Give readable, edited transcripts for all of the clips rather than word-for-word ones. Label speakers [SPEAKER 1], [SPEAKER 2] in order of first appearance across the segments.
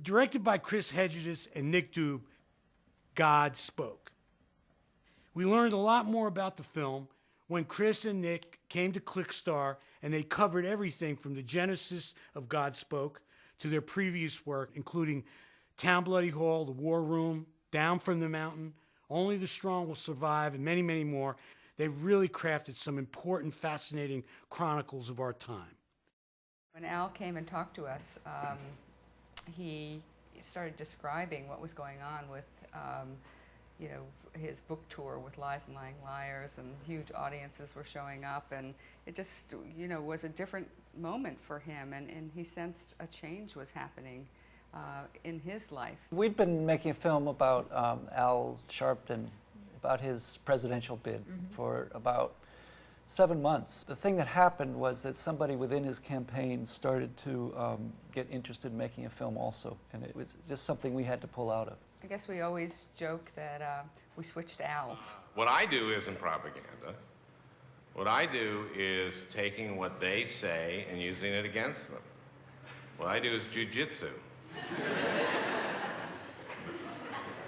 [SPEAKER 1] Directed by Chris Hegedus and Nick Doob, God Spoke. We learned a lot more about the film when Chris and Nick came to Clickstar, and they covered everything from the genesis of God Spoke to their previous work, including Town Bloody Hall, The War Room, Down from the Mountain, Only the Strong Will Survive, and many, many more. They really crafted some important, fascinating chronicles of our time.
[SPEAKER 2] When Al came and talked to us, he started describing what was going on with, his book tour with Lies and Lying Liars, and huge audiences were showing up, and it just, was a different moment for him, and he sensed a change was happening in his life.
[SPEAKER 3] We'd been making a film about Al Sharpton, about his presidential bid for about 7 months. The thing that happened was that somebody within his campaign started to get interested in making a film also, and it was just something we had to pull out of.
[SPEAKER 2] I guess we always joke that we switched to Al's.
[SPEAKER 4] What I do isn't propaganda. What I do is taking what they say and using it against them. What I do is jujitsu.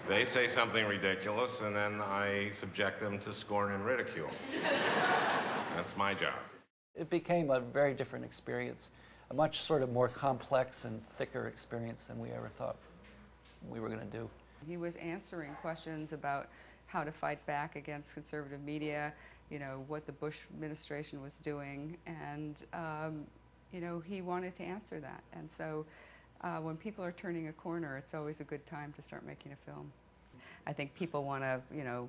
[SPEAKER 4] They say something ridiculous, and then I subject them to scorn and ridicule. That's my job.
[SPEAKER 3] It became a very different experience, a much sort of more complex and thicker experience than we ever thought we were going to do.
[SPEAKER 2] He was answering questions about how to fight back against conservative media, what the Bush administration was doing, and he wanted to answer that. And so when people are turning a corner, it's always a good time to start making a film. I think people want to,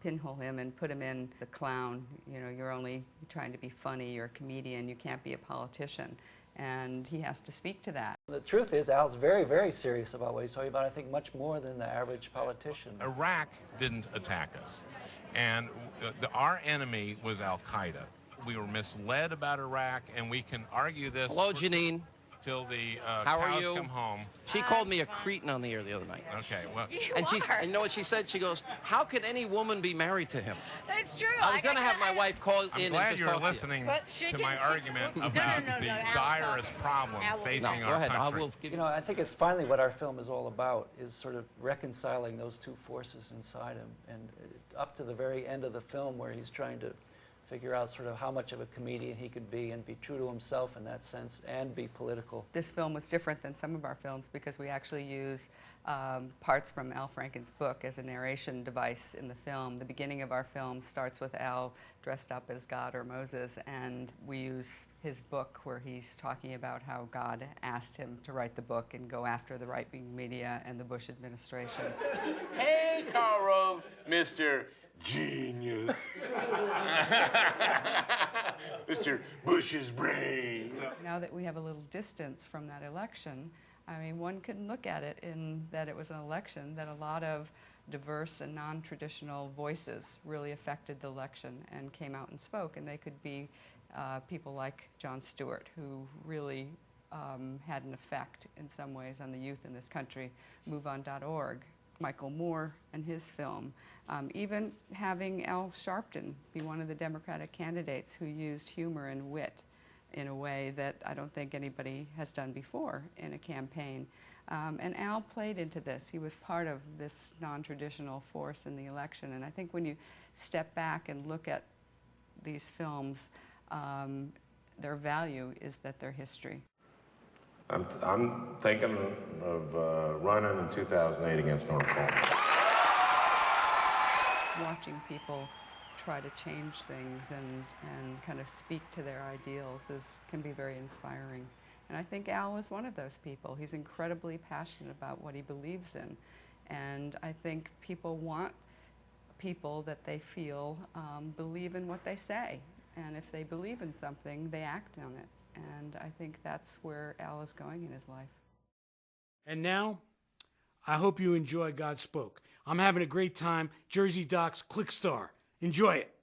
[SPEAKER 2] pinhole him and put him in the clown. You're only trying to be funny, you're a comedian, you can't be a politician. And he has to speak to that.
[SPEAKER 3] The truth is, Al's very, very serious about what he's talking about, I think much more than the average politician.
[SPEAKER 5] Iraq didn't attack us, and our enemy was Al-Qaeda. We were misled about Iraq, and we can argue this.
[SPEAKER 6] Hello, Janine.
[SPEAKER 5] Till the
[SPEAKER 6] How are
[SPEAKER 5] cows
[SPEAKER 6] you?
[SPEAKER 5] come home.
[SPEAKER 6] She called me a cretin on the air the other night.
[SPEAKER 5] Okay, well,
[SPEAKER 6] And you know what she said? She goes, "How could any woman be married to him?"
[SPEAKER 7] It's true.
[SPEAKER 6] I was going to have my wife call
[SPEAKER 5] I'm
[SPEAKER 6] in and
[SPEAKER 5] glad
[SPEAKER 6] just
[SPEAKER 5] you're
[SPEAKER 6] talk
[SPEAKER 5] listening to my argument
[SPEAKER 7] No,
[SPEAKER 5] about
[SPEAKER 7] no,
[SPEAKER 5] the
[SPEAKER 7] Al's
[SPEAKER 5] direst
[SPEAKER 7] talking.
[SPEAKER 5] problem
[SPEAKER 7] Al will-
[SPEAKER 5] facing
[SPEAKER 6] No, go
[SPEAKER 5] our
[SPEAKER 6] ahead. I
[SPEAKER 5] country.
[SPEAKER 6] will give you.
[SPEAKER 3] I think it's finally what our film is all about, is sort of reconciling those two forces inside him. And up to the very end of the film, where he's trying to figure out sort of how much of a comedian he could be and be true to himself in that sense and be political.
[SPEAKER 2] This film was different than some of our films because we actually use parts from Al Franken's book as a narration device in the film. The beginning of our film starts with Al dressed up as God or Moses, and we use his book where he's talking about how God asked him to write the book and go after the right-wing media and the Bush administration.
[SPEAKER 4] Hey, Karl Rove, Mr. Genius. Mr. Bush's brain.
[SPEAKER 2] Now that we have a little distance from that election, I mean, one can look at it in that it was an election that a lot of diverse and non-traditional voices really affected the election and came out and spoke, and they could be people like Jon Stewart, who really had an effect in some ways on the youth in this country, MoveOn.org, Michael Moore and his film, even having Al Sharpton be one of the Democratic candidates who used humor and wit in a way that I don't think anybody has done before in a campaign. And Al played into this. He was part of this non-traditional force in the election. And I think when you step back and look at these films, their value is that they're history.
[SPEAKER 4] I'm thinking of running in 2008 against Norm Coleman.
[SPEAKER 2] Watching people try to change things and kind of speak to their ideals can be very inspiring. And I think Al is one of those people. He's incredibly passionate about what he believes in. And I think people want people that they feel believe in what they say. And if they believe in something, they act on it. And I think that's where Al is going in his life.
[SPEAKER 1] And now, I hope you enjoy God Spoke. I'm having a great time. Jersey Docks, Clickstar. Enjoy it.